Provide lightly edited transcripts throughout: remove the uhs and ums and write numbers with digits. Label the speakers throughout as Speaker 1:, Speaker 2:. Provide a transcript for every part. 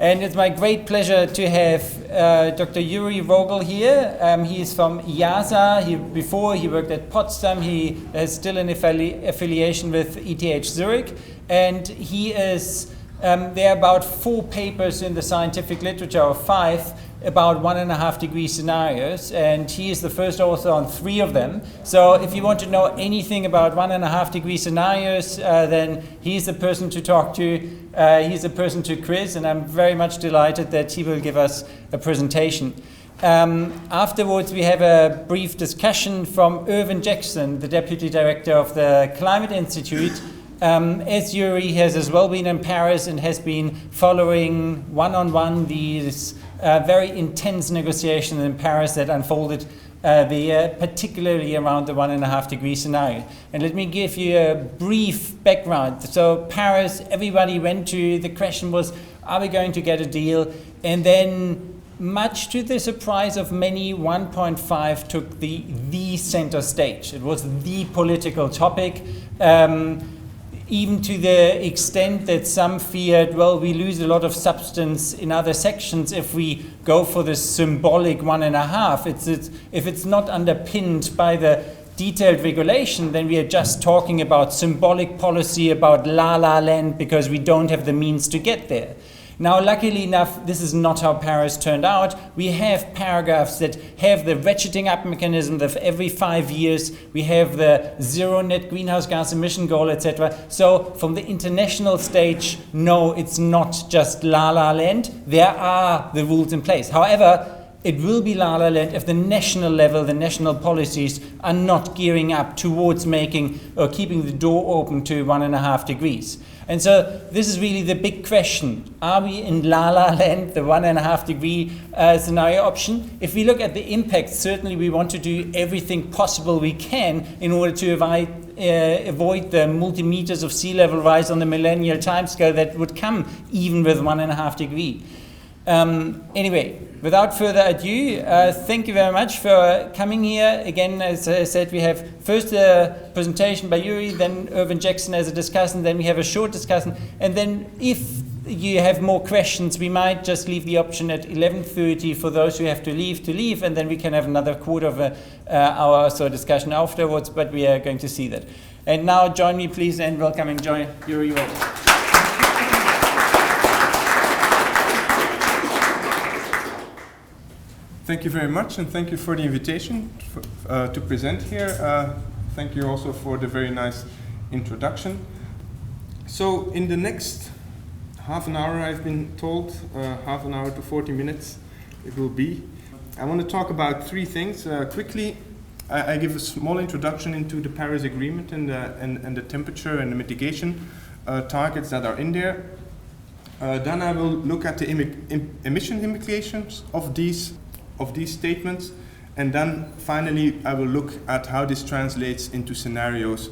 Speaker 1: And it's my great pleasure to have Dr. Joeri Rogelj here. He is from IIASA. Before he worked at Potsdam. He has still an affiliation with ETH Zurich. And he is, there are about 4 papers in the scientific literature, or 5, about 1.5 degree scenarios, and he is the first author on 3 of them. So if you want to know anything about 1.5 degree scenarios, then he's the person to talk to. He's the person to quiz, and I'm very much delighted that he will give us a presentation. Afterwards, we have a brief discussion from Irvin Jackson, the Deputy Director of the Climate Institute. As Joeri has as well been in Paris and has been following one-on-one these very intense negotiations in Paris that unfolded particularly around the 1.5 degree scenario. And let me give you a brief background. So Paris, everybody went to, the question was, are we going to get a deal? And then, much to the surprise of many, 1.5 took the center stage. It was the political topic. Even to the extent that some feared, well, we lose a lot of substance in other sections if we go for this symbolic 1.5. If it's not underpinned by the detailed regulation, then we are just talking about symbolic policy, about la-la land, because we don't have the means to get there. Now, luckily enough, this is not how Paris turned out. We have paragraphs that have the ratcheting up mechanism of every 5 years. We have the zero net greenhouse gas emission goal, etc. So from the international stage, no, it's not just la-la land. There are the rules in place. However, it will be la-la land if the national level, the national policies are not gearing up towards making or keeping the door open to 1.5 degrees. And so this is really the big question. Are we in la-la land, the 1.5 degree scenario option? If we look at the impact, certainly we want to do everything possible we can in order to avoid the multi-meters of sea level rise on the millennial timescale that would come even with 1.5 degree. Anyway, without further ado, thank you very much for coming here. Again, as I said, we have first a presentation by Joeri, then Irvin Jackson as a discussant, then we have a short discussion, and then if you have more questions, we might just leave the option at 11:30 for those who have to leave, and then we can have another quarter of an hour or so discussion afterwards, but we are going to see that. And now join me, please, in welcoming Joeri Rogelj.
Speaker 2: Thank you very much, and thank you for the invitation to present here. Thank you also for the very nice introduction. So in the next half an hour, I've been told, half an hour to 40 minutes it will be. I want to talk about 3 things. Quickly, I give a small introduction into the Paris Agreement and the temperature and the mitigation targets that are in there. Then I will look at the emission implications of these statements, and then finally I will look at how this translates into scenarios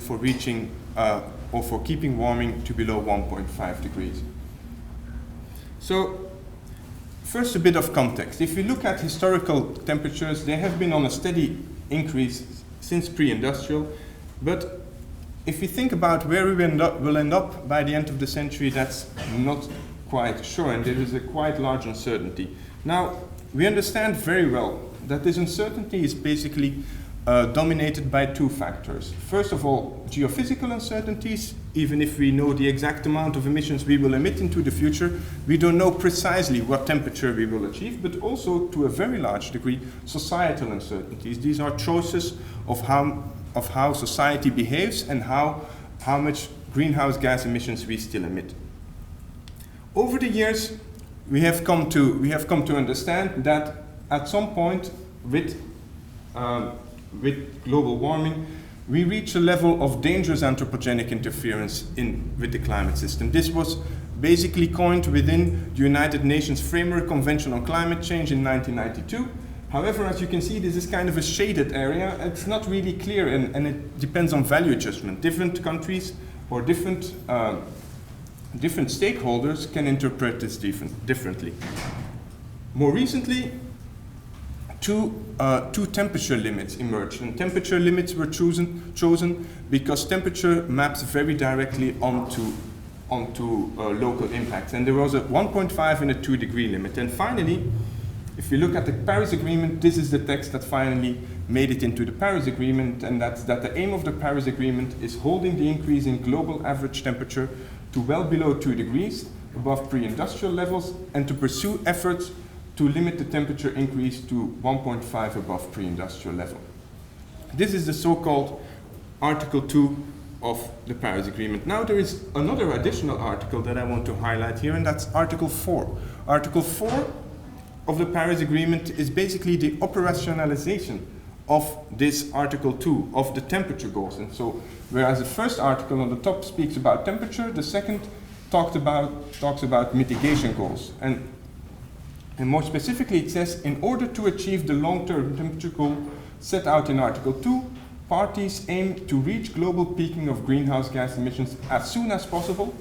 Speaker 2: for reaching or for keeping warming to below 1.5 degrees. So first, a bit of context. If we look at historical temperatures, they have been on a steady increase since pre-industrial, but if we think about where we will end up by the end of the century, that's not quite sure, and there is a quite large uncertainty. Now, we understand very well that this uncertainty is basically dominated by 2 factors. First of all, geophysical uncertainties. Even if we know the exact amount of emissions we will emit into the future, we don't know precisely what temperature we will achieve, but also to a very large degree, societal uncertainties. These are choices of how society behaves and how much greenhouse gas emissions we still emit. Over the years, we have come to understand that at some point with global warming, we reach a level of dangerous anthropogenic interference with the climate system. This was basically coined within the United Nations Framework Convention on Climate Change in 1992. However, as you can see, this is kind of a shaded area. It's not really clear, and it depends on value adjustment. Different countries or different stakeholders can interpret this differently. More recently, two temperature limits emerged, and temperature limits were chosen because temperature maps very directly onto onto local impacts. And there was a 1.5 and a 2 degree limit. And finally, if you look at the Paris Agreement, this is the text that finally made it into the Paris Agreement, and that's that the aim of the Paris Agreement is holding the increase in global average temperature to well below 2 degrees above pre-industrial levels, and to pursue efforts to limit the temperature increase to 1.5 above pre-industrial level. This is the so-called Article 2 of the Paris Agreement. Now there is another additional article that I want to highlight here, and that's Article 4. Article 4 of the Paris Agreement is basically the operationalization of this Article 2 of the temperature goals. And so, whereas the first article on the top speaks about temperature, the second talks about mitigation goals. And more specifically, it says, in order to achieve the long-term temperature goal set out in Article 2, parties aim to reach global peaking of greenhouse gas emissions as soon as possible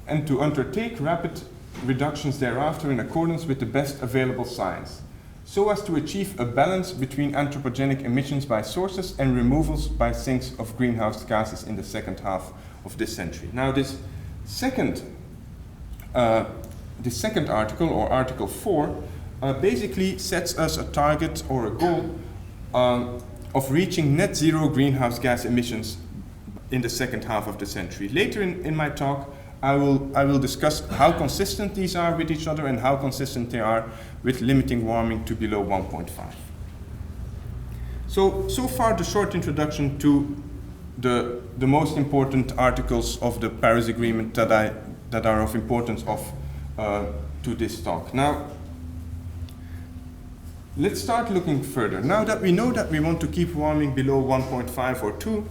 Speaker 2: and to undertake rapid reductions thereafter in accordance with the best available science, so as to achieve a balance between anthropogenic emissions by sources and removals by sinks of greenhouse gases in the second half of this century. Now, this second article, or Article 4, basically sets us a target or a goal of reaching net zero greenhouse gas emissions in the second half of the century. Later in my talk, I will discuss how consistent these are with each other and how consistent they are with limiting warming to below 1.5. So far the short introduction to the most important articles of the Paris Agreement that are of importance to this talk. Now, let's start looking further. Now that we know that we want to keep warming below 1.5 or 2,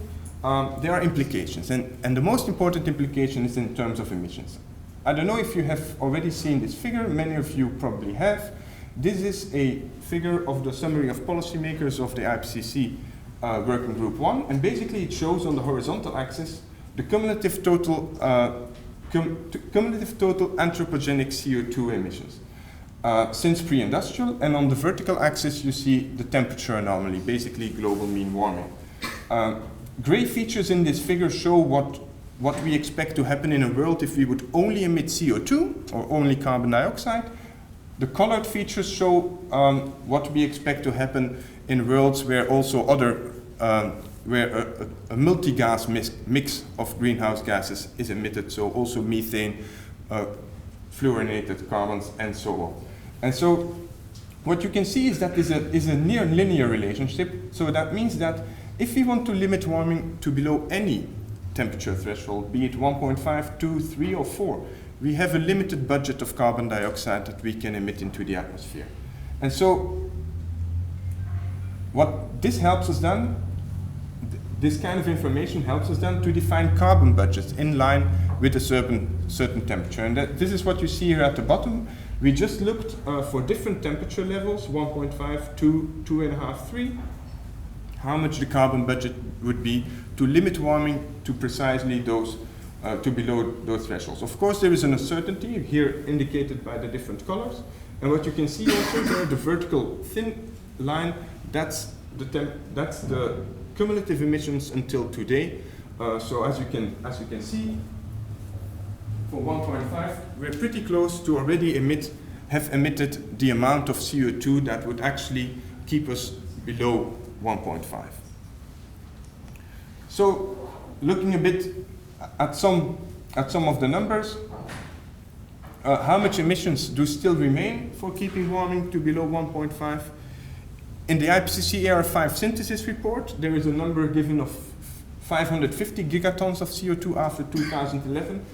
Speaker 2: there are implications, and the most important implication is in terms of emissions. I don't know if you have already seen this figure, many of you probably have. This is a figure of the summary of policymakers of the IPCC Working Group 1, and basically it shows on the horizontal axis the cumulative total anthropogenic CO2 emissions since pre-industrial, and on the vertical axis you see the temperature anomaly, basically global mean warming. Gray features in this figure show what we expect to happen in a world if we would only emit CO2 or only carbon dioxide. The colored features show what we expect to happen in worlds where also where a multi-gas mix of greenhouse gases is emitted, so also methane, fluorinated carbons, and so on. And so what you can see is that is a near linear relationship, so that means that if we want to limit warming to below any temperature threshold, be it 1.5, 2, 3, or 4, we have a limited budget of carbon dioxide that we can emit into the atmosphere. And so what this helps us then, this kind of information helps us then to define carbon budgets in line with a certain temperature. And this is what you see here at the bottom. We just looked for different temperature levels, 1.5, 2, 2.5, 3, how much the carbon budget would be to limit warming to precisely those, to below those thresholds. Of course, there is an uncertainty here indicated by the different colors. And what you can see also there, the vertical thin line, that's the cumulative emissions until today. So as you can see, for 1.5, we're pretty close to already have emitted the amount of CO2 that would actually keep us below 1.5. So, looking a bit at some of the numbers, how much emissions do still remain for keeping warming to below 1.5? In the IPCC AR5 synthesis report, there is a number given of 550 gigatons of CO2 after 2011.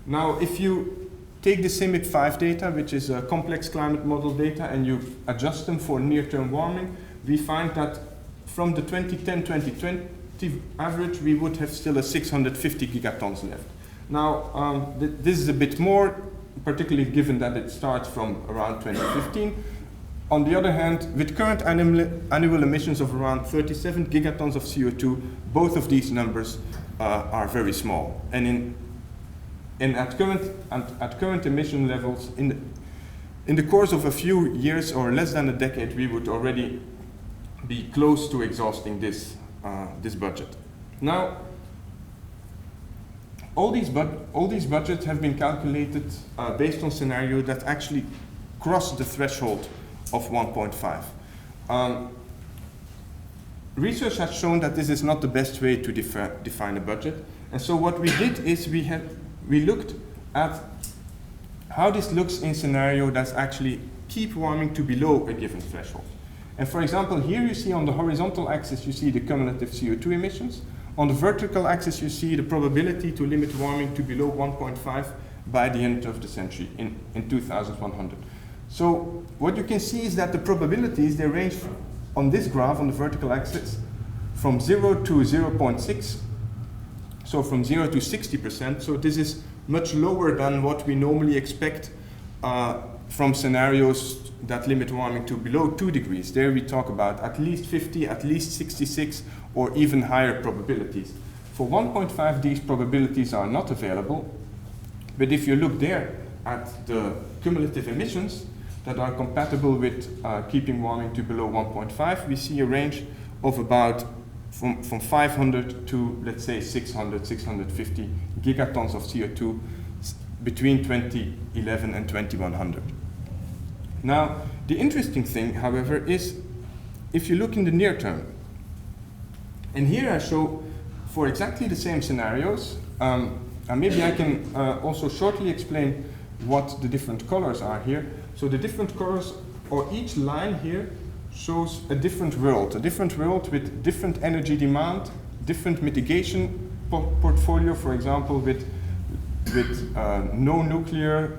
Speaker 2: Now, if you take the CIMIP 5 data, which is a complex climate model data, and you adjust them for near-term warming, we find that from the 2010-2020 average, we would have still a 650 gigatons left. Now, this is a bit more, particularly given that it starts from around 2015. On the other hand, with current annual emissions of around 37 gigatons of CO2, both of these numbers are very small. And at current emission levels, in the course of a few years or less than a decade, we would already be close to exhausting this budget. Now, all these budgets have been calculated based on scenarios that actually cross the threshold of 1.5. Research has shown that this is not the best way to define a budget, and so what we did is we looked at how this looks in scenario that's actually keep warming to below a given threshold. And for example, here you see on the horizontal axis you see the cumulative CO2 emissions. On the vertical axis you see the probability to limit warming to below 1.5 by the end of the century in 2100. So what you can see is that the probabilities, they range on this graph on the vertical axis from 0 to 0.6, so from 0 to 60%. So this is much lower than what we normally expect from scenarios that limit warming to below 2 degrees. There we talk about at least 50, at least 66, or even higher probabilities. For 1.5, these probabilities are not available, but if you look there at the cumulative emissions that are compatible with keeping warming to below 1.5, we see a range of about from 500 to, let's say, 600, 650 gigatons of CO2 between 2011 and 2100. Now, the interesting thing, however, is if you look in the near term, and here I show for exactly the same scenarios, and maybe I can also shortly explain what the different colors are here. So the different colors, or each line here, shows a different world with different energy demand, different mitigation portfolio, for example, with no nuclear,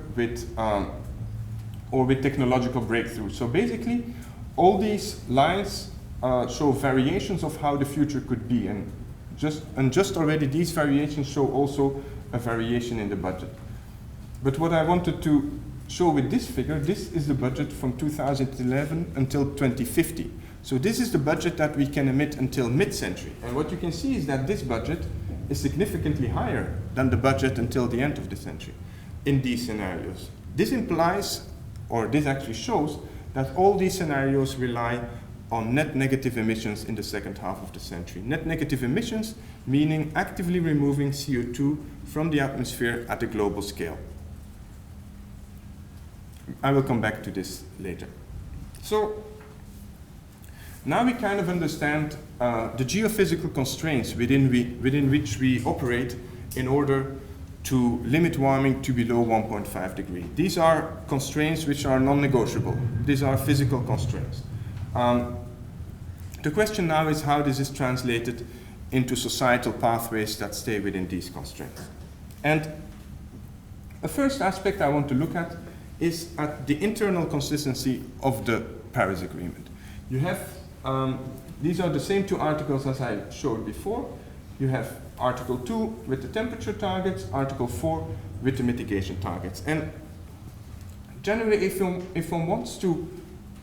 Speaker 2: or with technological breakthroughs. So basically, all these lines show variations of how the future could be, and just already these variations show also a variation in the budget. But what I wanted to show with this figure, this is the budget from 2011 until 2050. So this is the budget that we can emit until mid-century. And what you can see is that this budget is significantly higher than the budget until the end of the century in these scenarios. This implies, or this actually shows, that all these scenarios rely on net negative emissions in the second half of the century. Net negative emissions meaning actively removing CO2 from the atmosphere at a global scale. I will come back to this later. So now we kind of understand the geophysical constraints within which we operate in order to limit warming to below 1.5 degrees. These are constraints which are non-negotiable. These are physical constraints. The question now is how this is translated into societal pathways that stay within these constraints. And the first aspect I want to look at is at the internal consistency of the Paris Agreement. You have, these are the same two articles as I showed before. You have Article 2 with the temperature targets, Article 4 with the mitigation targets. And generally, if one wants to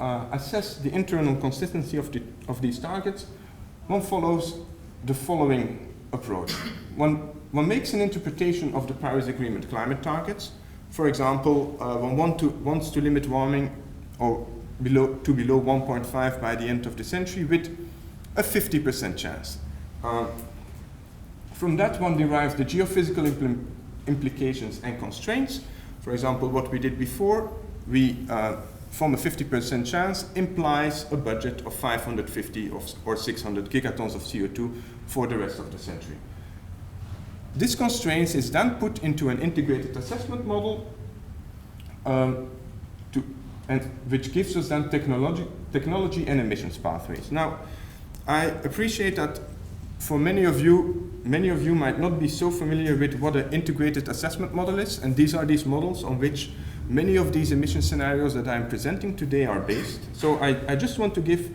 Speaker 2: assess the internal consistency of these targets, one follows the following approach. One makes an interpretation of the Paris Agreement climate targets. For example, one wants to limit warming to below 1.5 by the end of the century with a 50% chance. From that one derives the geophysical implications and constraints. For example, what we did before, from a 50% chance implies a budget of 550 or 600 gigatons of CO2 for the rest of the century. This constraint is then put into an integrated assessment model which gives us then technology and emissions pathways. Now, I appreciate that for many of you might not be so familiar with what an integrated assessment model is, and these are these models on which many of these emission scenarios that I'm presenting today are based. So I just want to give,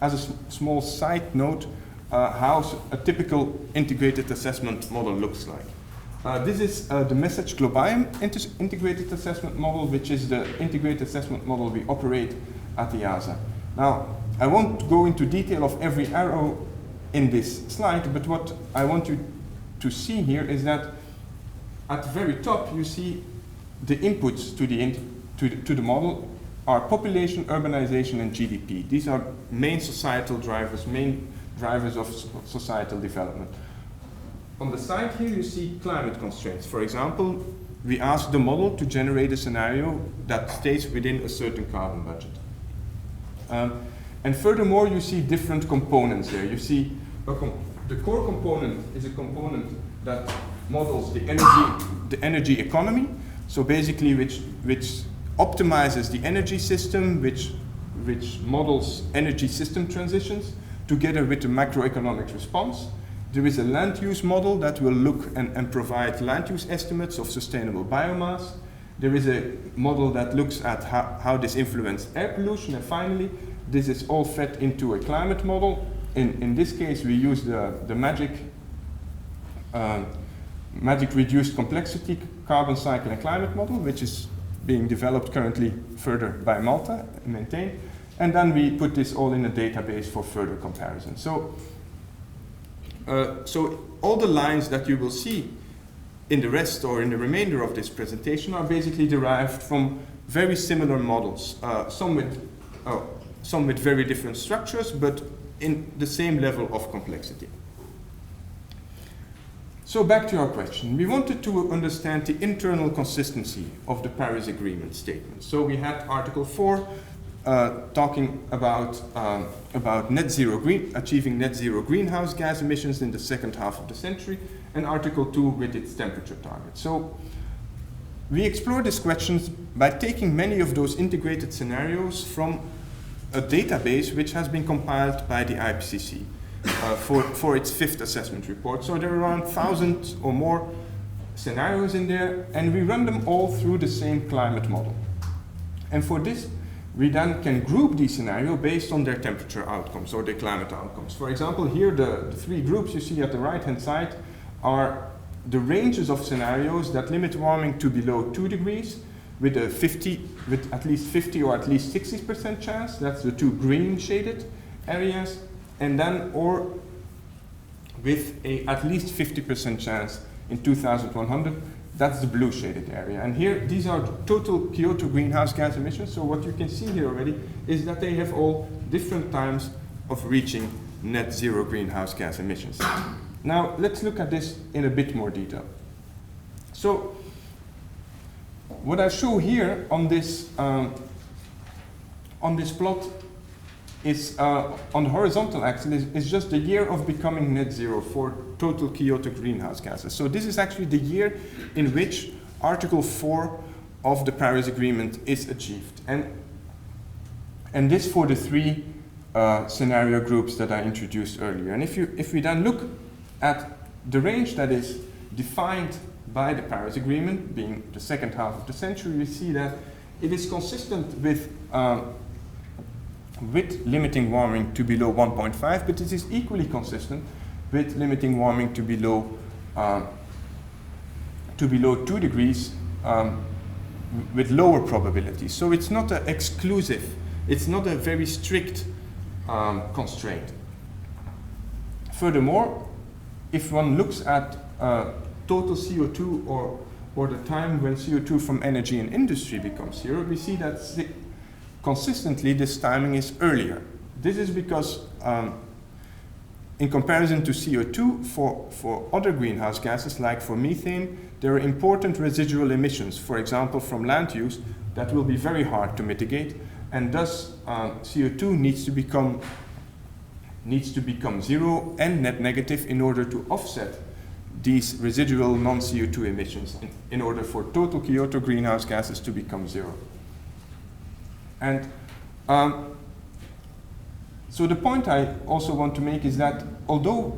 Speaker 2: as a small side note, how a typical integrated assessment model looks like. This is the MESSAGE-GLOBIOM integrated assessment model, which is the integrated assessment model we operate at IIASA. Now, I won't go into detail of every arrow in this slide, but what I want you to see here is that at the very top you see the inputs to the model are population, urbanization, and GDP. These are main societal drivers, main drivers of societal development. on the side here you see climate constraints. For example, we ask the model to generate a scenario that stays within a certain carbon budget. And furthermore, you see different components there. You see the core component is a component that models the energy economy. So basically, which optimizes the energy system, which models energy system transitions together with the macroeconomic response. There is a land use model that will look and provide land use estimates of sustainable biomass. There is a model that looks at how this influences air pollution. And finally, this is all fed into a climate model. In this case, we use the magic reduced complexity carbon cycle and climate model, which is being developed currently further by Malta and maintained. And then we put this all in a database for further comparison. So all the lines that you will see in the rest or in the remainder of this presentation are basically derived from very similar models, some with very different structures, but in the same level of complexity. So back to our question. We wanted to understand the internal consistency of the Paris Agreement statement. So we had Article 4 talking about achieving net zero greenhouse gas emissions in the second half of the century, and Article 2 with its temperature target. So we explored these questions by taking many of those integrated scenarios from a database which has been compiled by the IPCC for its 5th assessment report. So there are around 1,000 or more scenarios in there, and we run them all through the same climate model. And for this, we then can group these scenarios based on their temperature outcomes or their climate outcomes. For example, here the 3 groups you see at the right-hand side are the ranges of scenarios that limit warming to below 2 degrees with at least 50 or at least 60% chance. That's the 2 green shaded areas. And then, or with at least 50% chance in 2100, that's the blue shaded area. And here, these are total Kyoto greenhouse gas emissions. So what you can see here already is that they have all different times of reaching net zero greenhouse gas emissions. Now, let's look at this in a bit more detail. So, what I show here on this plot is on the horizontal axis is just the year of becoming net zero for total Kyoto greenhouse gases. So this is actually the year in which Article 4 of the Paris Agreement is achieved. And this for the 3 scenario groups that I introduced earlier. And if we then look at the range that is defined by the Paris Agreement, being the second half of the century, we see that it is consistent with limiting warming to below 1.5, but it is equally consistent with limiting warming to below 2 degrees with lower probabilities. So it's not an exclusive, it's not a very strict constraint. Furthermore, if one looks at total CO2 or the time when CO2 from energy and industry becomes zero, we see that consistently this timing is earlier. This is because in comparison to CO2, for other greenhouse gases, like for methane, there are important residual emissions, for example, from land use, that will be very hard to mitigate, and thus CO2 needs to become zero and net negative in order to offset these residual non-CO2 emissions in order for total Kyoto greenhouse gases to become zero. And so the point I also want to make is that although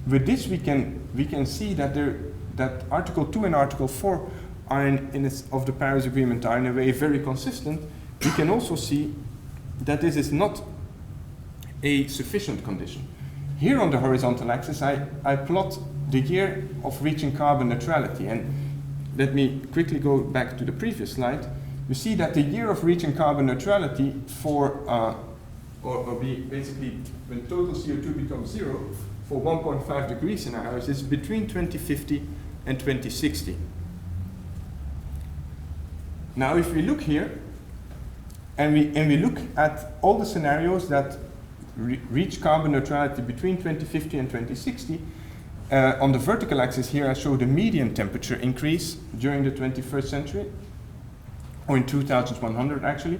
Speaker 2: with this we can see that Article 2 and Article 4 are of the Paris Agreement are in a way very consistent, we can also see that this is not a sufficient condition. Here on the horizontal axis I plot the year of reaching carbon neutrality, and let me quickly go back to the previous slide. You see that the year of reaching carbon neutrality basically when total CO2 becomes zero for 1.5 degree scenarios is between 2050 and 2060. Now if we look here and we look at all the scenarios that reach carbon neutrality between 2050 and 2060, On the vertical axis here, I show the median temperature increase during the 21st century, or in 2100 actually.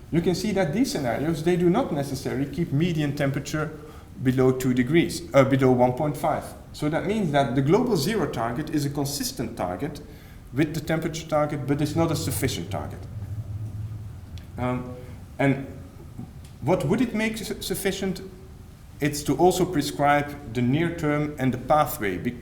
Speaker 2: You can see that these scenarios, they do not necessarily keep median temperature below 2 degrees, below 1.5. So that means that the global zero target is a consistent target with the temperature target, but it's not a sufficient target. And what would it make sufficient? It's to also prescribe the near term and the pathway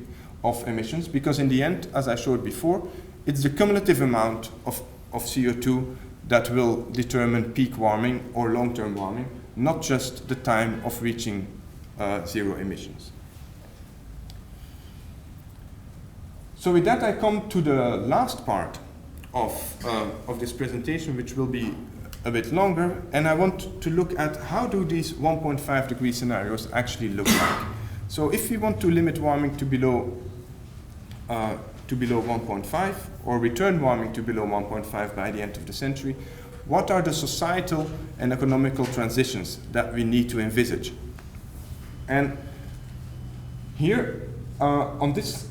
Speaker 2: of emissions, because in the end, as I showed before, it's the cumulative amount of CO2 that will determine peak warming or long-term warming, not just the time of reaching zero emissions. So with that, I come to the last part of this presentation, which will be a bit longer, and I want to look at how do these 1.5 degree scenarios actually look like. So if we want to limit warming to below 1.5 or return warming to below 1.5 by the end of the century, what are the societal and economical transitions that we need to envisage? And here on this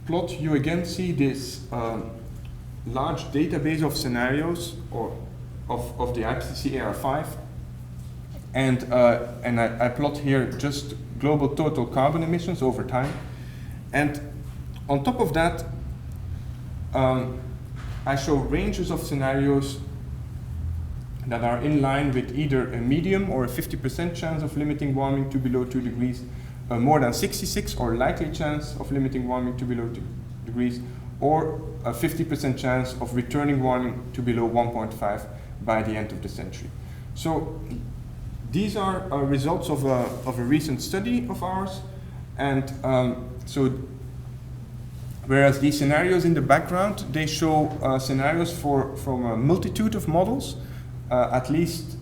Speaker 2: plot, you again see this large database of scenarios or of the IPCC AR5, and I plot here just global total carbon emissions over time, and on top of that I show ranges of scenarios that are in line with either a medium or a 50% chance of limiting warming to below 2 degrees, a more than 66 or likely chance of limiting warming to below 2 degrees, or a 50% chance of returning warming to below 1.5 by the end of the century. So these are results of a recent study of ours, and so whereas these scenarios in the background, they show scenarios from a multitude of models, at least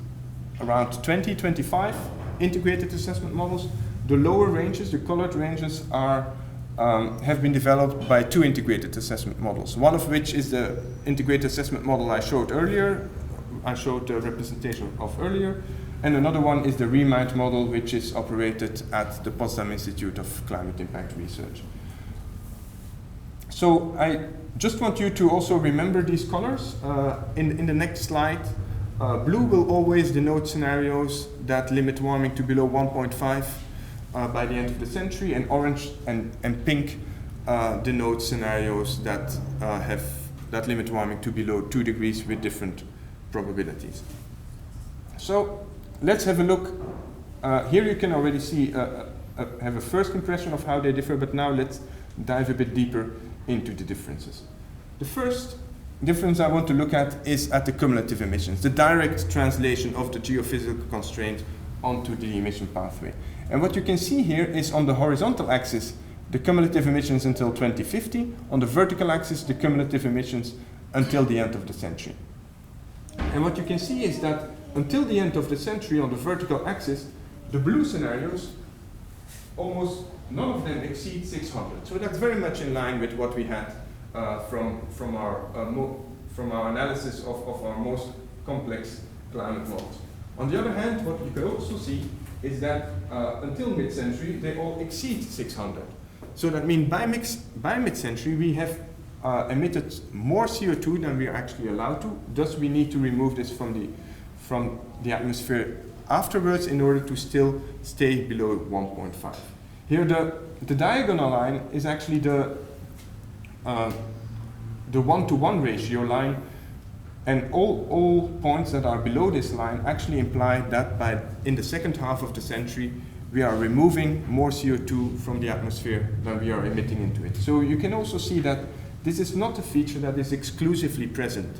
Speaker 2: around 20, 25 integrated assessment models. The lower ranges, the colored ranges, have been developed by 2 integrated assessment models, one of which is the integrated assessment model I showed earlier, I showed the representation of earlier, and another one is the REMIND model, which is operated at the Potsdam Institute of Climate Impact Research. So I just want you to also remember these colors. In the next slide, blue will always denote scenarios that limit warming to below 1.5 by the end of the century, and orange and pink denote scenarios that limit warming to below 2 degrees with different probabilities. So let's have a look. Here you can already see have a first impression of how they differ, but now let's dive a bit deeper into the differences. The first difference I want to look at is at the cumulative emissions, the direct translation of the geophysical constraint onto the emission pathway. And what you can see here is on the horizontal axis, the cumulative emissions until 2050, on the vertical axis, the cumulative emissions until the end of the century. And what you can see is that until the end of the century on the vertical axis, the blue scenarios, almost none of them exceed 600. So that's very much in line with what we had from our analysis of our most complex climate models. On the other hand, what you can also see is that until mid-century, they all exceed 600. So that means by mid-century, we have emitted more CO2 than we are actually allowed to. Thus, we need to remove this from the atmosphere afterwards in order to still stay below 1.5. Here, the diagonal line is actually the 1-to-1 ratio line, and all points that are below this line actually imply that in the second half of the century, we are removing more CO2 from the atmosphere than we are emitting into it. So you can also see that this is not a feature that is exclusively present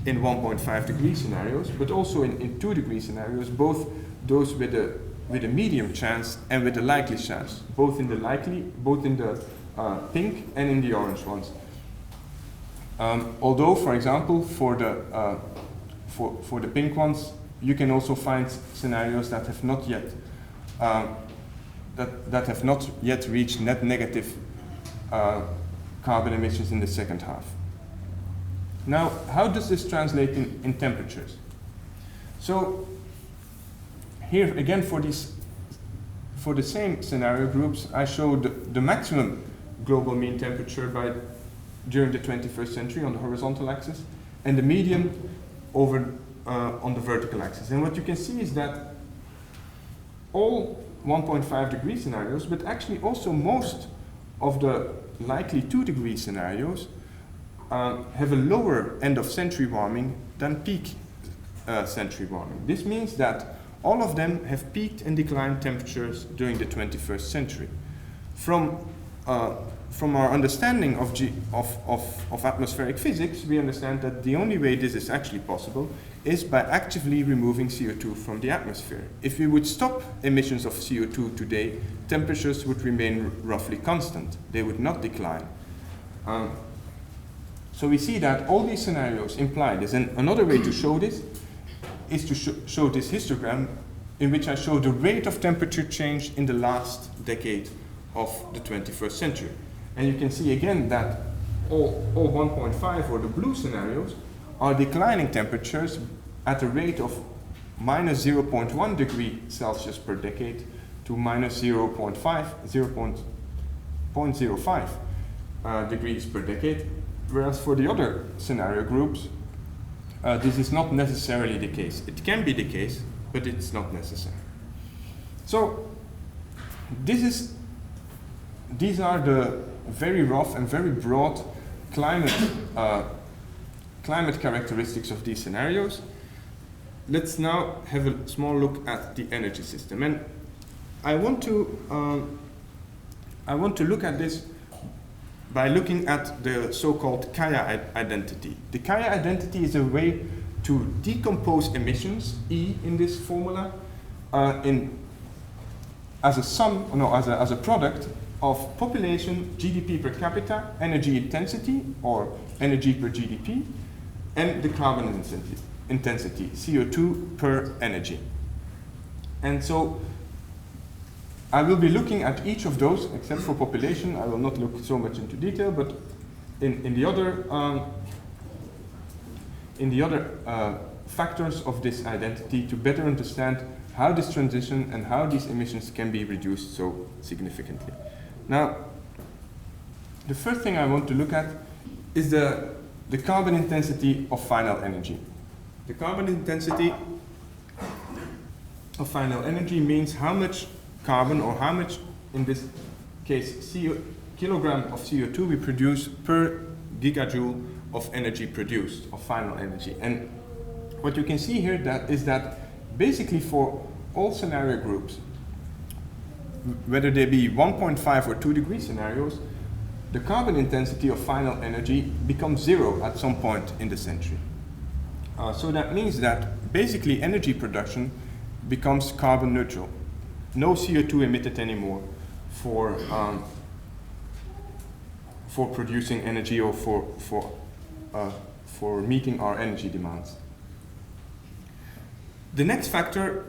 Speaker 2: in 1.5 degree scenarios, but also in 2 degree scenarios, both those with a medium chance and with a likely chance, both in the pink and in the orange ones. Although, for example, for the pink ones, you can also find scenarios that have not yet reached net negative carbon emissions in the second half. Now, how does this translate in temperatures? So here again, for for the same scenario groups, I showed the maximum global mean temperature during the 21st century on the horizontal axis, and the median over on the vertical axis. And what you can see is that all 1.5 degree scenarios, but actually also most of the likely 2 degree scenarios have a lower end of century warming than peak century warming. This means that all of them have peaked and declined temperatures during the 21st century. From our understanding of atmospheric physics, we understand that the only way this is actually possible is by actively removing CO2 from the atmosphere. If we would stop emissions of CO2 today, temperatures would remain roughly constant. They would not decline. So we see that all these scenarios imply this. And another way to show this is to show this histogram in which I show the rate of temperature change in the last decade of the 21st century. And you can see again that all 1.5 or the blue scenarios are declining temperatures at a rate of minus 0.1 degree Celsius per decade to minus 0.05 degrees per decade, whereas for the other scenario groups, this is not necessarily the case. It can be the case, but it's not necessary. So these are the very rough and very broad climate characteristics of these scenarios. Let's now have a small look at the energy system, and I want to look at this by looking at the so-called Kaya identity. The Kaya identity is a way to decompose emissions, E in this formula, as a product of population, GDP per capita, energy intensity, or energy per GDP, and the carbon intensity, CO2 per energy. And so I will be looking at each of those, except for population. I will not look so much into detail, but in the other factors of this identity to better understand how this transition and how these emissions can be reduced so significantly. Now, the first thing I want to look at is the carbon intensity of final energy. The carbon intensity of final energy means how much carbon, or how much, in this case, kilogram of CO2 we produce per gigajoule of energy produced, of final energy. And what you can see here is that basically for all scenario groups, whether they be 1.5 or 2 degree scenarios, the carbon intensity of final energy becomes 0 at some point in the century. So that means that basically energy production becomes carbon neutral. No CO2 emitted anymore for producing energy or for meeting our energy demands. The next factor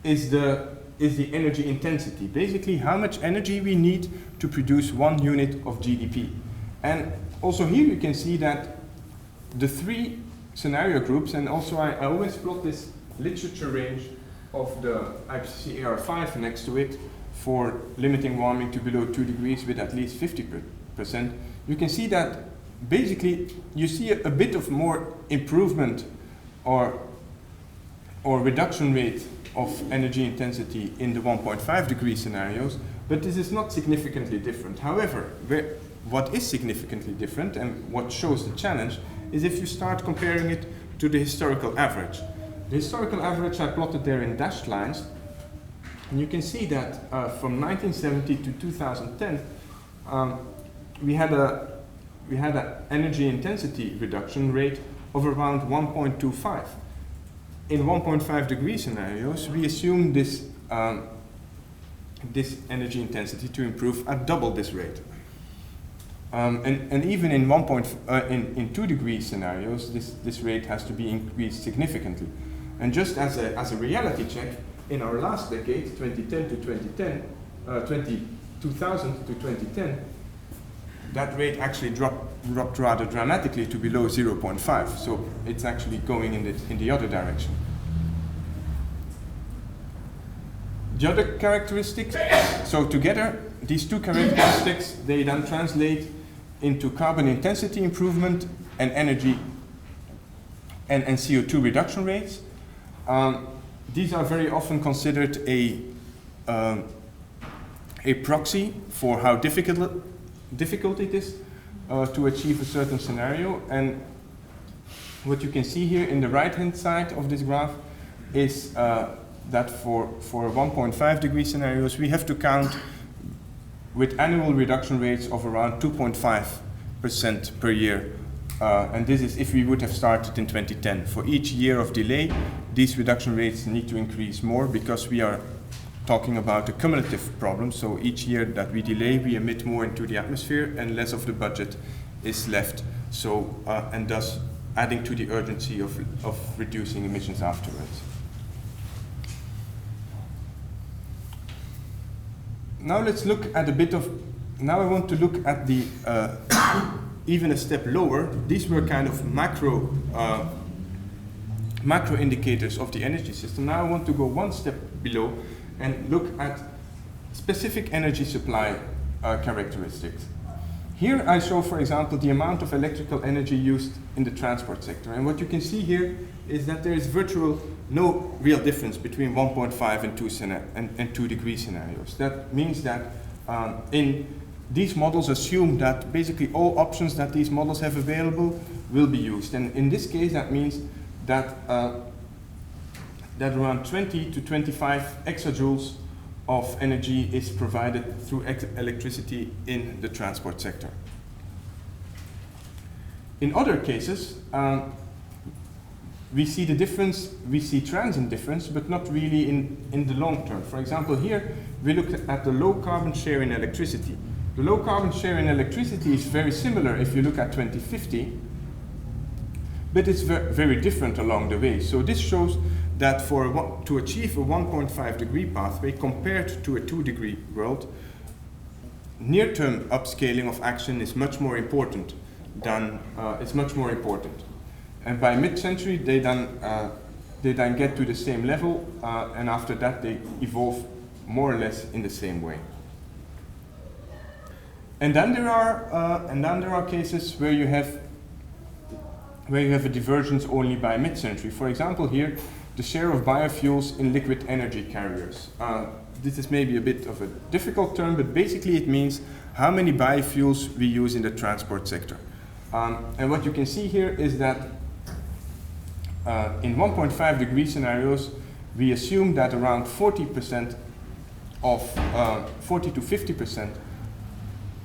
Speaker 2: is the energy intensity. Basically, how much energy we need to produce 1 unit of GDP. And also here you can see that the 3 scenario groups, and also I always plot this literature range of the IPCC AR5 next to it for limiting warming to below 2 degrees with at least 50%. You can see that basically you see a bit of more improvement or reduction rate of energy intensity in the 1.5 degree scenarios, but this is not significantly different. However, what is significantly different and what shows the challenge is if you start comparing it to the historical average. The historical average I plotted there in dashed lines, and you can see that from 1970 to 2010, we had an energy intensity reduction rate of around 1.25. In 1.5 degree scenarios, we assume this energy intensity to improve at double this rate. And even in 2 degree scenarios, this rate has to be increased significantly. And just as a reality check, in our last decade, 2000 to 2010, that rate actually dropped rather dramatically to below 0.5. So it's actually going in the other direction. The other characteristics, so together, these two characteristics, they then translate into carbon intensity improvement and energy and CO2 reduction rates. These are very often considered a proxy for how difficult it is to achieve a certain scenario. And what you can see here in the right-hand side of this graph is that for 1.5 degree scenarios, we have to count with annual reduction rates of around 2.5% per year. And this is if we would have started in 2010. For each year of delay, these reduction rates need to increase more because we are talking about a cumulative problem. So each year that we delay, we emit more into the atmosphere and less of the budget is left. So, and thus adding to the urgency of reducing emissions afterwards. Now let's look at a bit of, now I want to look at the, even a step lower. These were kind of macro indicators of the energy system. Now I want to go one step below and look at specific energy supply characteristics. Here I show, for example, the amount of electrical energy used in the transport sector. And what you can see here is that there is virtually no real difference between 1.5 and 2 degree scenarios. That means that in these models assume that basically all options that these models have available will be used. And in this case, that means that that around 20 to 25 exajoules of energy is provided through electricity in the transport sector. In other cases, we see the difference, we see transient difference, but not really in the long term. For example, here we look at the low carbon share in electricity. The low carbon share in electricity is very similar if you look at 2050, but it's very different along the way. So this shows that to achieve a 1.5 degree pathway compared to a 2 degree world, near-term upscaling of action is much more important than, And by mid-century, they then get to the same level, and after that they evolve more or less in the same way. And then there are cases where you have a divergence only by mid-century. For example, here, the share of biofuels in liquid energy carriers. This is maybe a bit of a difficult term, but basically it means how many biofuels we use in the transport sector. And what you can see here is that in 1.5 degree scenarios, we assume that around 40% of 40 to 50%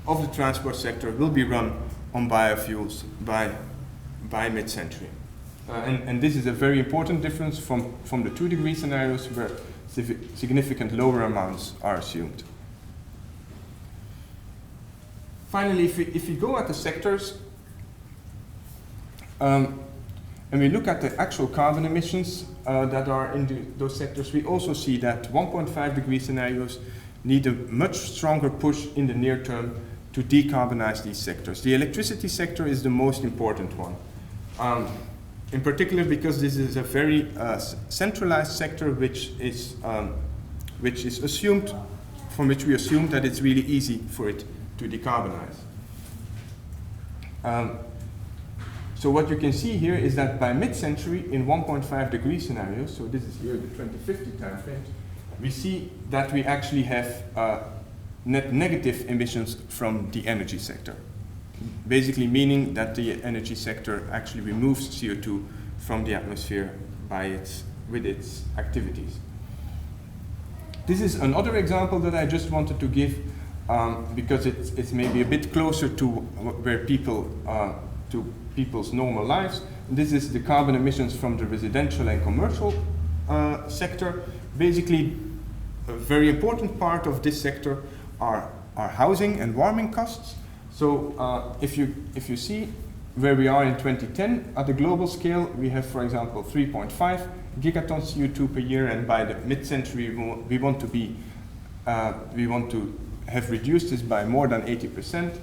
Speaker 2: of the transport sector will be run on biofuels by mid-century. And this is a very important difference from the 2 degree scenarios where significant lower amounts are assumed. Finally, if we go at the sectors, and we look at the actual carbon emissions that are in those sectors, we also see that 1.5 degree scenarios need a much stronger push in the near term to decarbonize these sectors. The electricity sector is the most important one. In particular because this is a very centralized sector which is assumed, from which we assume that it's really easy for it to decarbonize. So what you can see here is that by mid-century in 1.5 degree scenarios, so this is here the 2050 time frames, we see that we actually have net negative emissions from the energy sector. Basically meaning that the energy sector actually removes CO2 from the atmosphere with its activities. This is another example that I just wanted to give because it's maybe a bit closer to where to people's normal lives. This is the carbon emissions from the residential and commercial sector. Basically, a very important part of this sector are housing and warming costs. So if you see where we are in 2010 at the global scale, we have, for example, 3.5 gigatons CO2 per year, and by the mid-century we want to have reduced this by more than 80%.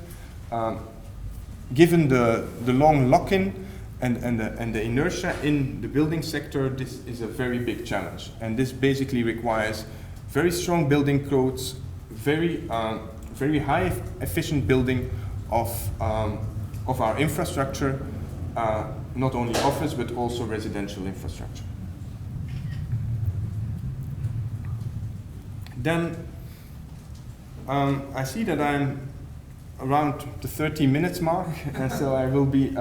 Speaker 2: Given the long lock-in and the inertia in the building sector, this is a very big challenge, and this basically requires very strong building codes, very high efficient building of our infrastructure, not only office but also residential infrastructure. Then I see that I'm around the 30 minutes mark, and so I will be.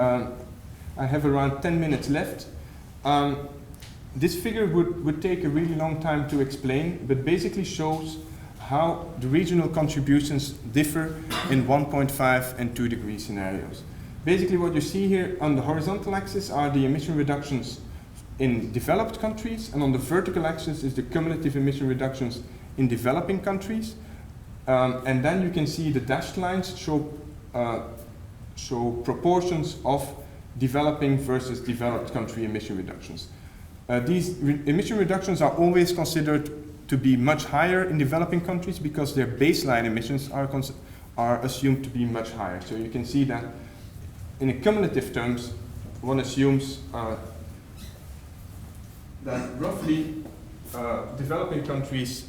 Speaker 2: I have around 10 minutes left. This figure would take a really long time to explain, but basically shows how the regional contributions differ in 1.5 and 2 degree scenarios. Basically what you see here on the horizontal axis are the emission reductions in developed countries, and on the vertical axis is the cumulative emission reductions in developing countries. And then you can see the dashed lines show proportions of developing versus developed country emission reductions. These emission reductions are always considered to be much higher in developing countries because their baseline emissions are assumed to be much higher. So you can see that in a cumulative terms, one assumes that roughly developing countries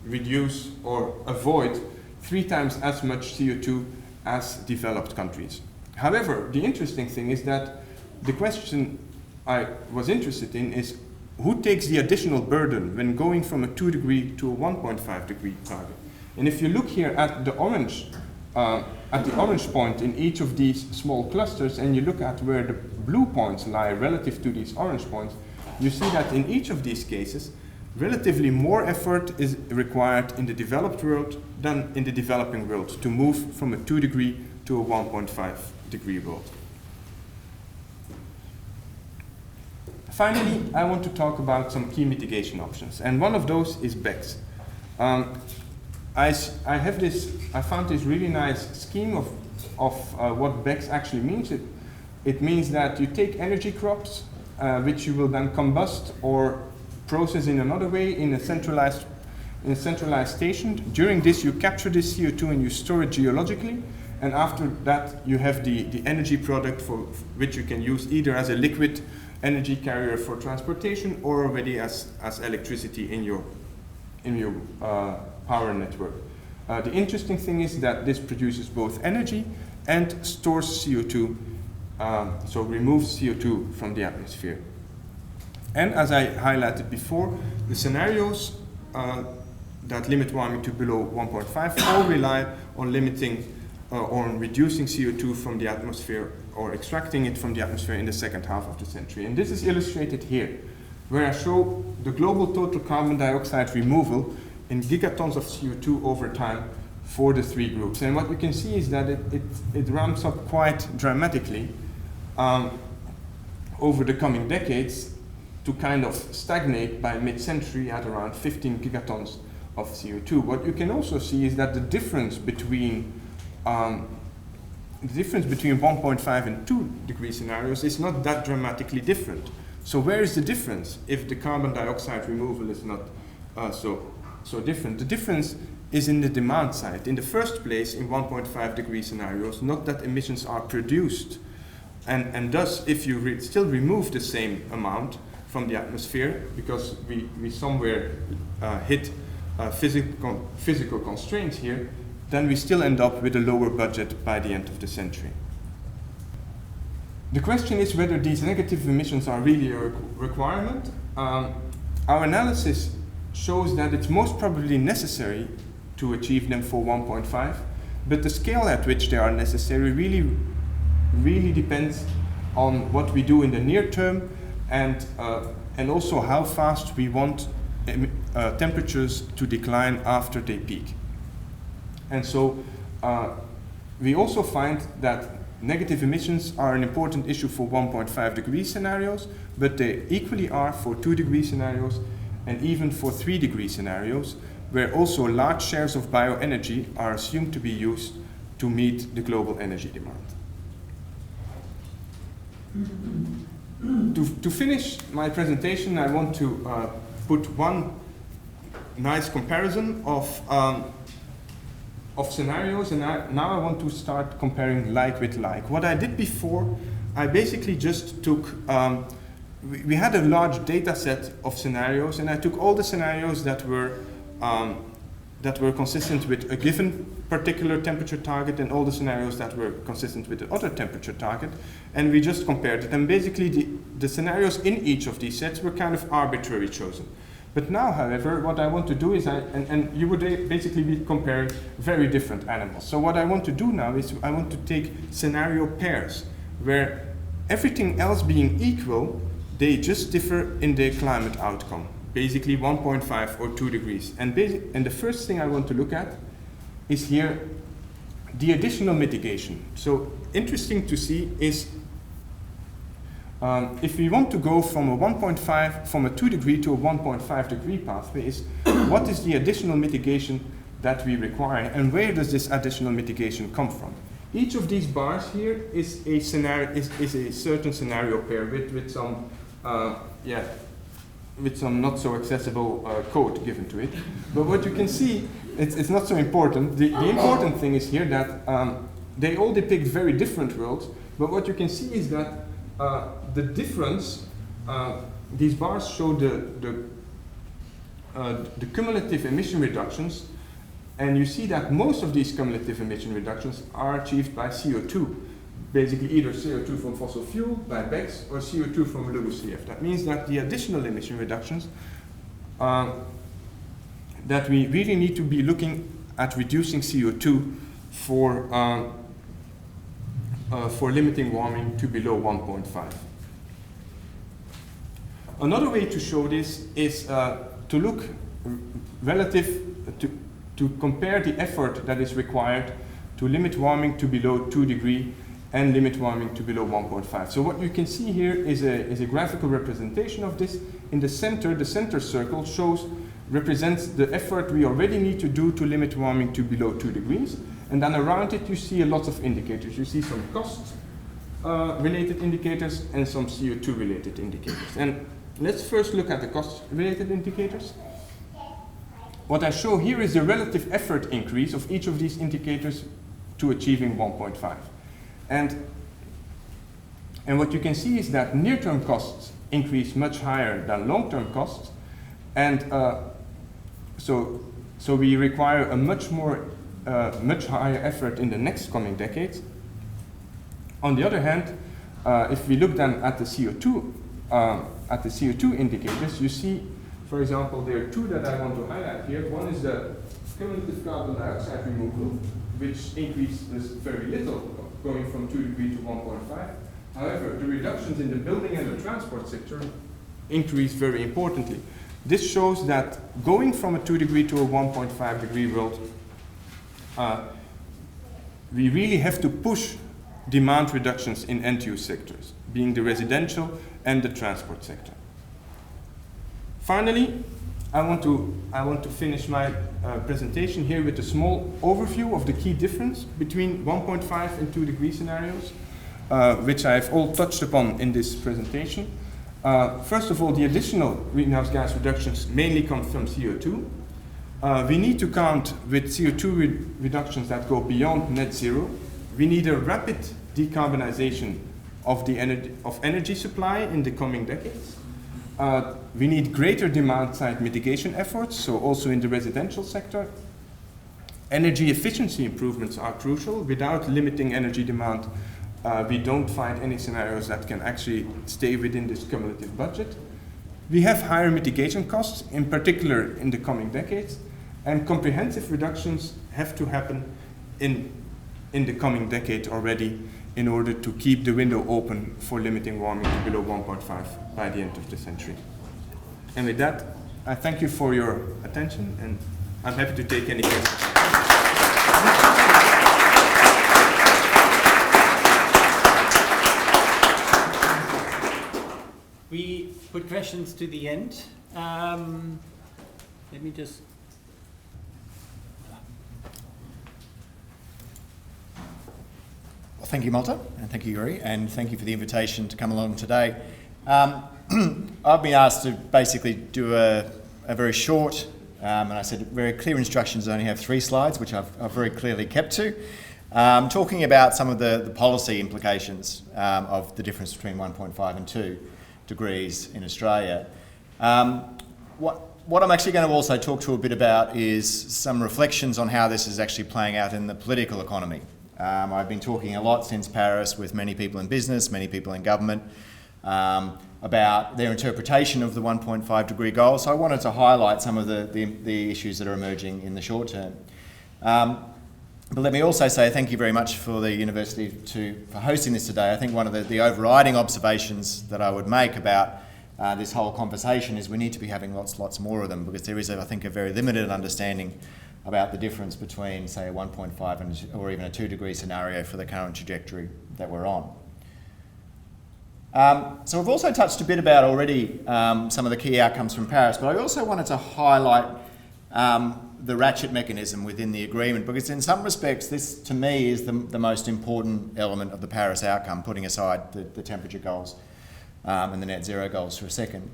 Speaker 2: reduce or avoid 3 times as much CO2 as developed countries. However, the interesting thing is that the question I was interested in is who takes the additional burden when going from a 2 degree to a 1.5 degree target? And if you look here at the orange point in each of these small clusters, and you look at where the blue points lie relative to these orange points, you see that in each of these cases, relatively more effort is required in the developed world than in the developing world to move from a 2 degree to a 1.5 degree world. Finally, I want to talk about some key mitigation options, and one of those is BECCS. I found this really nice scheme of what BECCS actually means. It means that you take energy crops, which you will then combust or process in another way in a centralized station. During this, you capture this CO2 and you store it geologically, and after that, you have the energy product for which you can use either as a liquid energy carrier for transportation or already as electricity in your power network. The interesting thing is that this produces both energy and stores CO2, so removes CO2 from the atmosphere. And as I highlighted before, the scenarios that limit warming to below 1.5 all rely on limiting or on reducing CO2 from the atmosphere or extracting it from the atmosphere in the second half of the century. And this is illustrated here, where I show the global total carbon dioxide removal in gigatons of CO2 over time for the 3 groups. And what you can see is that it ramps up quite dramatically over the coming decades to kind of stagnate by mid-century at around 15 gigatons of CO2. What you can also see is that the difference between 1.5 and 2 degree scenarios is not that dramatically different. So where is the difference if the carbon dioxide removal is not so different? The difference is in the demand side. In the first place, in 1.5 degree scenarios, not that emissions are produced, and thus if you still remove the same amount from the atmosphere, because we somewhere hit physical constraints here, then we still end up with a lower budget by the end of the century. The question is whether these negative emissions are really a requirement. Our analysis shows that it's most probably necessary to achieve them for 1.5, but the scale at which they are necessary really depends on what we do in the near term and also how fast we want temperatures to decline after they peak. And so we also find that negative emissions are an important issue for 1.5 degree scenarios, but they equally are for 2 degree scenarios and even for 3 degree scenarios, where also large shares of bioenergy are assumed to be used to meet the global energy demand. To finish my presentation, I want to put one nice comparison of scenarios, and now I want to start comparing like with like. What I did before, I basically just took, we had a large data set of scenarios, and I took all the scenarios that were that were consistent with a given particular temperature target and all the scenarios that were consistent with the other temperature target, and we just compared it. And basically the scenarios in each of these sets were kind of arbitrarily chosen. But now, however, what I want to do is, and you would basically be comparing very different animals. So what I want to do now is I want to take scenario pairs, where everything else being equal, they just differ in their climate outcome, basically 1.5 or 2 degrees. And the first thing I want to look at is here the additional mitigation. So interesting to see is if we want to go from a 2 degree to a 1.5 degree pathway, is what is the additional mitigation that we require, and where does this additional mitigation come from? Each of these bars here is a scenario, is a certain scenario pair with some not so accessible code given to it. But what you can see, it's not so important. The important thing is here that they all depict very different worlds, but what you can see is that the difference, these bars show the cumulative emission reductions, and you see that most of these cumulative emission reductions are achieved by CO2. Basically either CO2 from fossil fuel by BECCS or CO2 from LULUCF. That means that the additional emission reductions that we really need to be looking at reducing CO2 for limiting warming to below 1.5. Another way to show this is to look relative to compare the effort that is required to limit warming to below 2 degrees and limit warming to below 1.5. So what you can see here is a graphical representation of this. In the center circle represents the effort we already need to do to limit warming to below 2 degrees. And then around it you see a lot of indicators. You see some cost related indicators and some CO2 related indicators. And let's first look at the cost related indicators. What I show here is the relative effort increase of each of these indicators to achieving 1.5. And what you can see is that near-term costs increase much higher than long-term costs, and so we require a much higher effort in the next coming decades. On the other hand, if we look then at the CO2 indicators, you see, for example, there are two that I want to highlight here. One is the cumulative carbon dioxide removal, which increases very little, going from 2 degrees to 1.5. However, the reductions in the building and the transport sector increase very importantly. This shows that going from a 2 degree to a 1.5 degree world, we really have to push demand reductions in end-use sectors, being the residential and the transport sector. Finally, I want to finish my presentation here with a small overview of the key difference between 1.5 and 2 degree scenarios, which I've all touched upon in this presentation. First of all, the additional greenhouse gas reductions mainly come from CO2. We need to count with CO2 reductions that go beyond net zero. We need a rapid decarbonization of energy supply in the coming decades. We need greater demand-side mitigation efforts, so also in the residential sector. Energy efficiency improvements are crucial. Without limiting energy demand, we don't find any scenarios that can actually stay within this cumulative budget. We have higher mitigation costs, in particular in the coming decades, and comprehensive reductions have to happen in the coming decade already in order to keep the window open for limiting warming to below 1.5 by the end of the century. And with that, I thank you for your attention, and I'm happy to take any questions.
Speaker 1: We put questions to the end. Let me just...
Speaker 3: Well, thank you, Malta, and thank you, Joeri, and thank you for the invitation to come along today. I've been asked to basically do a very short, and I said very clear instructions. I only have 3 slides, which I've very clearly kept to, talking about some of the policy implications of the difference between 1.5 and 2 degrees in Australia. What what I'm actually going to also talk to a bit about is some reflections on how this is actually playing out in the political economy. I've been talking a lot since Paris with many people in business, many people in government, about their interpretation of the 1.5 degree goal. So I wanted to highlight some of the issues that are emerging in the short term. But let me also say thank you very much for the university for hosting this today. I think one of the overriding observations that I would make about this whole conversation is we need to be having lots more of them, because there is, I think, a very limited understanding about the difference between, say, a 1.5 or even a 2 degree scenario for the current trajectory that we're on. So we've also touched a bit about already some of the key outcomes from Paris, but I also wanted to highlight the ratchet mechanism within the agreement, because in some respects this, to me, is the most important element of the Paris outcome, putting aside the temperature goals and the net zero goals for a second.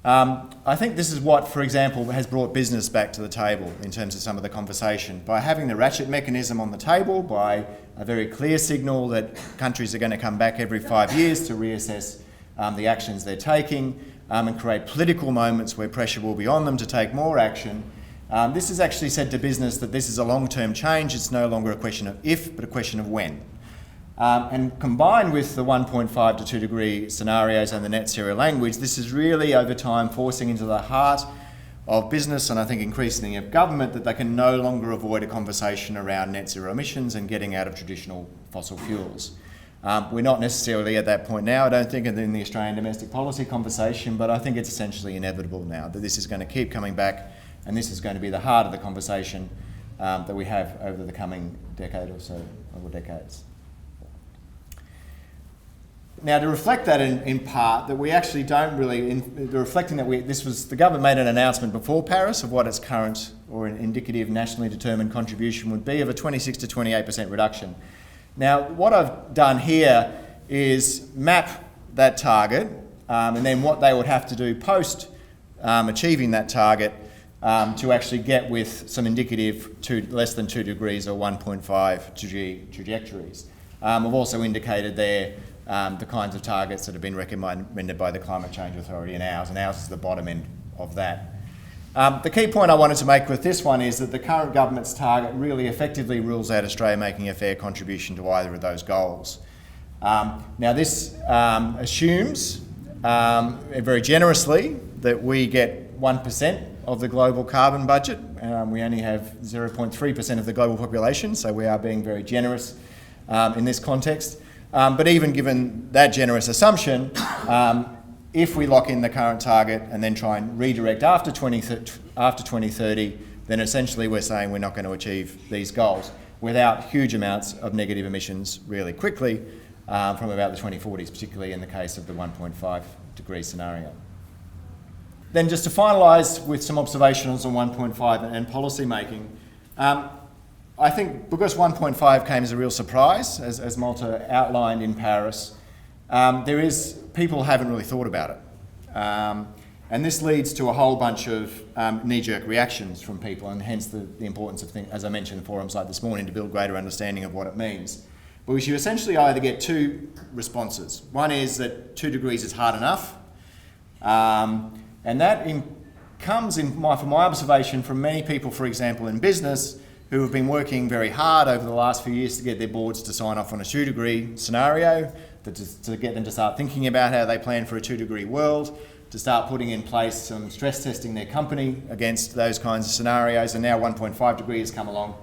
Speaker 3: I think this is what, for example, has brought business back to the table in terms of some of the conversation. By having the ratchet mechanism on the table, by a very clear signal that countries are going to come back every 5 years to reassess the actions they're taking and create political moments where pressure will be on them to take more action. This has actually said to business that this is a long-term change. It's no longer a question of if, but a question of when. And combined with the 1.5 to 2 degree scenarios and the net zero language, this is really over time forcing into the heart of business, and I think increasingly of government, that they can no longer avoid a conversation around net zero emissions and getting out of traditional fossil fuels. We're not necessarily at that point now, I don't think, in the Australian domestic policy conversation, but I think it's essentially inevitable now that this is going to keep coming back, and this is going to be the heart of the conversation that we have over the coming decade or so, or decades. Now, to reflect that in part, that we actually don't really, reflecting that the government made an announcement before Paris of what its current or an indicative nationally determined contribution would be of a 26 to 28% reduction. Now, what I've done here is map that target and then what they would have to do post achieving that target to actually get with some indicative less than 2 degrees or 1.5 degree trajectories. I've also indicated there the kinds of targets that have been recommended by the Climate Change Authority and ours is the bottom end of that. The key point I wanted to make with this one is that the current government's target really effectively rules out Australia making a fair contribution to either of those goals. Now this assumes very generously that we get 1% of the global carbon budget. We only have 0.3% of the global population, so we are being very generous in this context. But even given that generous assumption, if we lock in the current target and then try and redirect after 2030, then essentially we're saying we're not going to achieve these goals without huge amounts of negative emissions really quickly from about the 2040s, particularly in the case of the 1.5 degree scenario. Then just to finalise with some observations on 1.5 and policy making, I think because 1.5 came as a real surprise, as Malta outlined in Paris, people haven't really thought about it. And this leads to a whole bunch of knee-jerk reactions from people, and hence the importance of things, as I mentioned in forums like this morning, to build greater understanding of what it means. But you essentially either get two responses. One is that 2 degrees is hard enough, and that comes, from my observation, from many people, for example, in business, who have been working very hard over the last few years to get their boards to sign off on a 2 degree scenario, to get them to start thinking about how they plan for a 2 degree world, to start putting in place some stress testing their company against those kinds of scenarios. And now 1.5 degrees has come along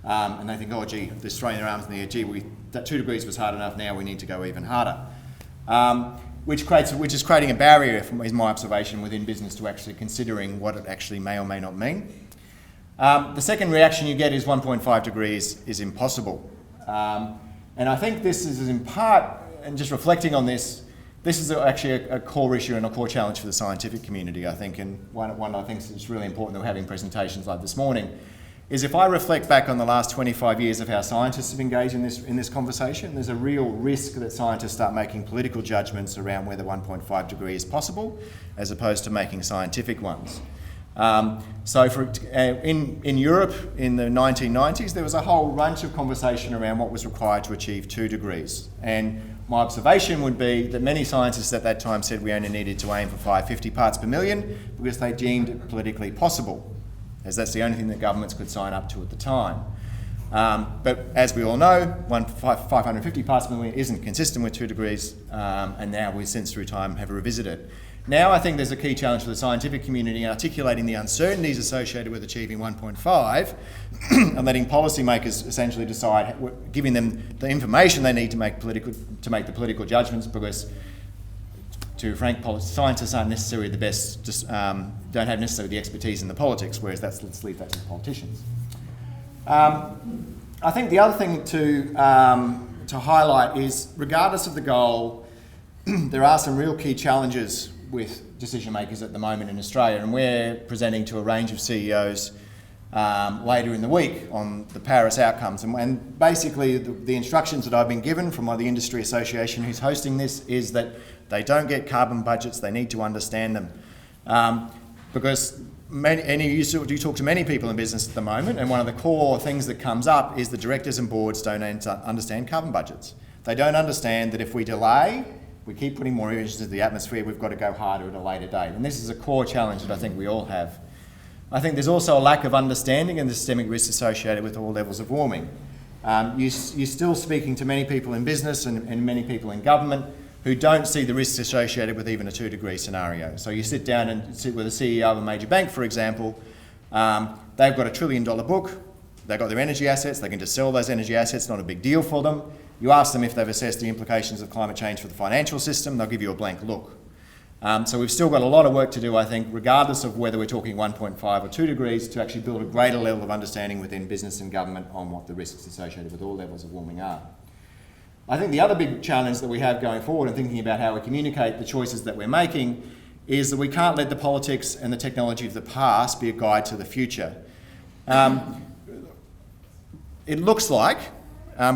Speaker 3: and they think, oh gee, they're throwing their arms in the air, gee, that 2 degrees was hard enough, now we need to go even harder. Which is creating a barrier, is my observation, within business to actually considering what it actually may or may not mean. The second reaction you get is 1.5 degrees is impossible. And I think this is in part, and just reflecting on this is actually a core issue and a core challenge for the scientific community, I think, and one I think is really important that we're having presentations like this morning, is if I reflect back on the last 25 years of how scientists have engaged in this conversation, there's a real risk that scientists start making political judgments around whether 1.5 degree is possible, as opposed to making scientific ones. In Europe in the 1990s, there was a whole bunch of conversation around what was required to achieve 2 degrees. And my observation would be that many scientists at that time said we only needed to aim for 550 parts per million because they deemed it politically possible, as that's the only thing that governments could sign up to at the time. But as we all know, 550 parts per million isn't consistent with 2 degrees, and now we, since through time, have revisited it. Now I think there's a key challenge for the scientific community in articulating the uncertainties associated with achieving 1.5 and letting policymakers essentially decide, giving them the information they need to make the political judgments, because, to be frank, scientists aren't necessarily the best, don't have necessarily the expertise in the politics, whereas let's leave that to the politicians. I think the other thing to highlight is, regardless of the goal, there are some real key challenges with decision makers at the moment in Australia, and we're presenting to a range of CEOs later in the week on the Paris outcomes. And basically the instructions that I've been given from the industry association who's hosting this is that they don't get carbon budgets, they need to understand them. Because you talk to many people in business at the moment, and one of the core things that comes up is the directors and boards don't understand carbon budgets. They don't understand that if we delay, we keep putting more emissions into the atmosphere, we've got to go harder at a later date. And this is a core challenge that I think we all have. I think there's also a lack of understanding and the systemic risks associated with all levels of warming. You're still speaking to many people in business and many people in government who don't see the risks associated with even a 2 degree scenario. So you sit down and sit with a CEO of a major bank, for example, they've got $1 trillion book, they've got their energy assets, they can just sell those energy assets, not a big deal for them. You ask them if they've assessed the implications of climate change for the financial system, they'll give you a blank look. So we've still got a lot of work to do, I think, regardless of whether we're talking 1.5 or 2 degrees, to actually build a greater level of understanding within business and government on what the risks associated with all levels of warming are. I think the other big challenge that we have going forward and thinking about how we communicate the choices that we're making is that we can't let the politics and the technology of the past be a guide to the future. It looks like,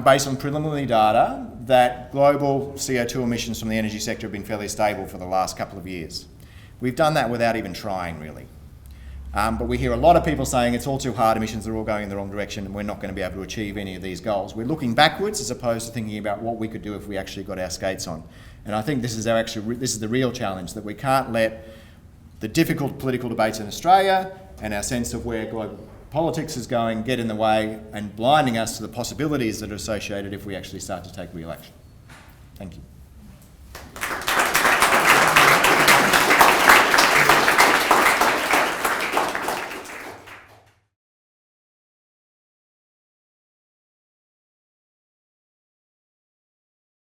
Speaker 3: based on preliminary data, that global CO2 emissions from the energy sector have been fairly stable for the last couple of years. We've done that without even trying, really. But we hear a lot of people saying it's all too hard, emissions are all going in the wrong direction, and we're not going to be able to achieve any of these goals. We're looking backwards as opposed to thinking about what we could do if we actually got our skates on. And I think this is the real challenge, that we can't let the difficult political debates in Australia and our sense of where global politics is going get in the way and blinding us to the possibilities that are associated if we actually start to take real action. Thank you.